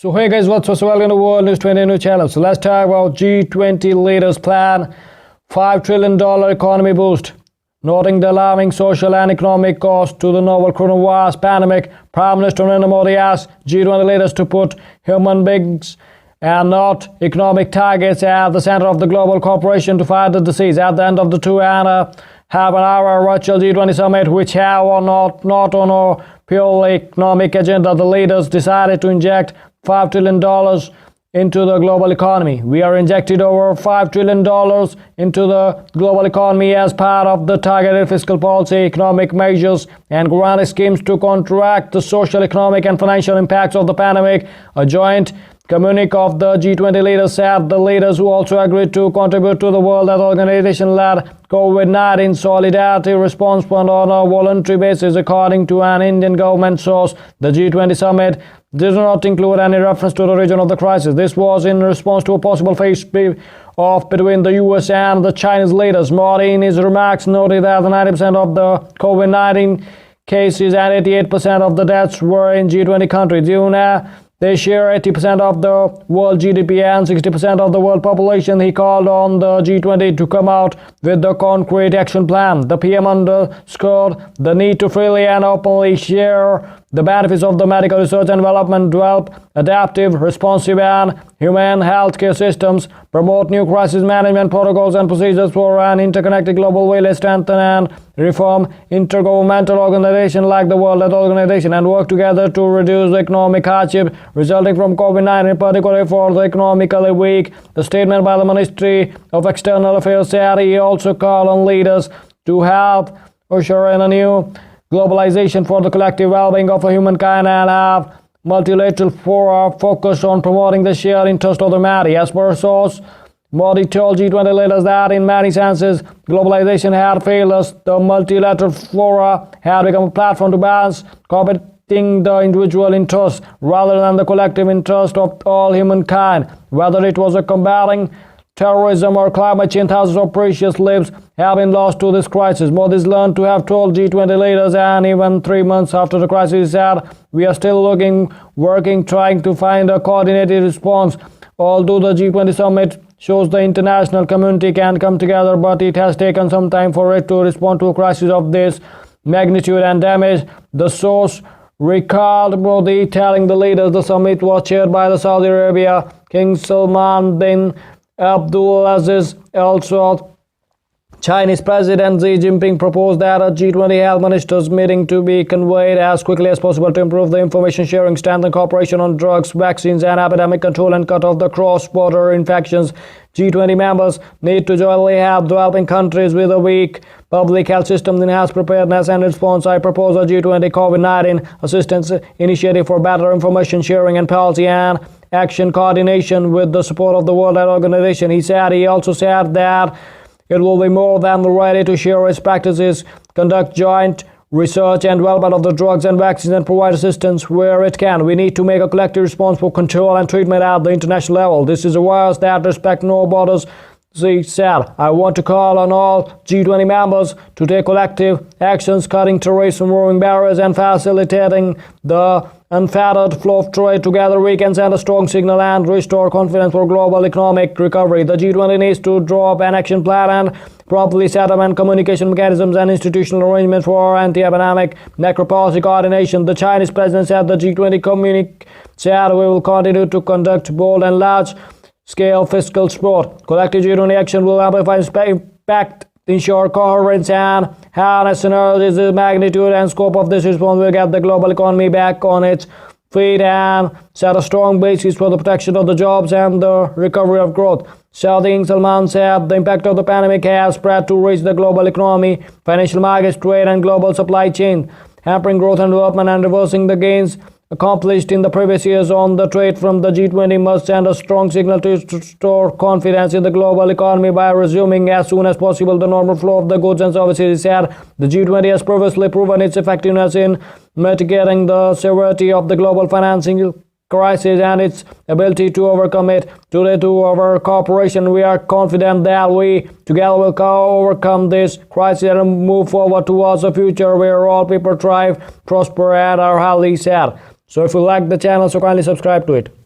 So hey guys, what's up? Welcome to World News 20 new channel. So let's talk about G20 leaders plan $5 trillion economy boost. Noting the alarming social and economic cost to the novel coronavirus pandemic, Prime Minister Narendra Modi asked G20 leaders to put human beings and not economic targets at the center of the global cooperation to fight the disease. At the end of the 2.5-hour virtual G20 summit, which have or not on a purely economic agenda, the leaders decided to inject $5 trillion into the global economy. We are injected over $5 trillion into the global economy as part of the targeted fiscal policy, economic measures, and grant schemes to counteract the social, economic, and financial impacts of the pandemic. A joint communique of the G20 leaders said the leaders who also agreed to contribute to the World Health Organization-led COVID-19 solidarity response fund on a voluntary basis. According to an Indian government source, the G20 summit did not include any reference to the region of the crisis. This was in response to a possible face-off between the US and the Chinese leaders. Modi, in his remarks, noted that 90% of the COVID-19 cases and 88% of the deaths were in G20 countries. They share 80% of the world GDP and 60% of the world population. He called on the G20 to come out with a concrete action plan. The PM underscored the need to freely and openly share the benefits of the medical research and development, develop adaptive, responsive, and humane healthcare systems, promote new crisis management protocols and procedures for an interconnected global village, strengthen and reform intergovernmental organizations like the World Health Organization, and work together to reduce economic hardship resulting from COVID-19, particularly for the economically weak. The statement by the Ministry of External Affairs said he also called on leaders to help usher in a new globalization for the collective well-being of humankind and have multilateral fora focused on promoting the shared interest of humanity. As per source, Modi told G20 leaders that in many senses, globalization had failed us. The multilateral fora had become a platform to balance competing the individual interests rather than the collective interest of all humankind. Whether it was a combating terrorism or climate change, thousands of precious lives have been lost to this crisis. Modi's learned to have told G20 leaders, and even 3 months after the crisis, he said, we are still working, trying to find a coordinated response. Although the G20 summit shows the international community can come together, but it has taken some time for it to respond to a crisis of this magnitude and damage. The source recalled Modi telling the leaders the summit was chaired by the Saudi Arabia King Salman bin Abdulaziz. Also, Chinese President Xi Jinping proposed that a G20 health ministers meeting to be convened as quickly as possible to improve the information sharing, strengthen cooperation on drugs, vaccines, and epidemic control, and cut off the cross-border infections. G20 members need to jointly help developing countries with a weak public health system enhance preparedness and response. I propose a G20 COVID-19 assistance initiative for better information sharing and policy and action coordination with the support of the World Health Organization, he said. He also said that it will be more than ready to share its practices, conduct joint research and development of the drugs and vaccines, and provide assistance where it can. We need to make a collective response for control and treatment at the international level. This is a virus that respects no borders, he said. I want to call on all G20 members to take collective actions, cutting terrorism, removing barriers, and facilitating the unfettered flow of trade. Together we can send a strong signal and restore confidence for global economic recovery. The G20 needs to draw up an action plan and properly set up and communication mechanisms and institutional arrangements for anti-epidemic necropolicy coordination. The Chinese president said the G20 communique said we will continue to conduct bold and large-scale fiscal support. Collective G20 action will amplify impact, ensure coherence, and harness synergies. The magnitude and scope of this response will get the global economy back on its feet and set a strong basis for the protection of the jobs and the recovery of growth. Saudi King Salman said the impact of the pandemic has spread to reach the global economy, financial markets, trade, and global supply chain, hampering growth and development and reversing the gains accomplished in the previous years on the trade front. The G20 must send a strong signal to restore confidence in the global economy by resuming as soon as possible the normal flow of the goods and services. He said the G20 has previously proven its effectiveness in mitigating the severity of the global financial crisis and its ability to overcome it. Today, through our cooperation, we are confident that we together will overcome this crisis and move forward towards a future where all people thrive, prosper, and are healthy, said. So if you like the channel, so kindly subscribe to it.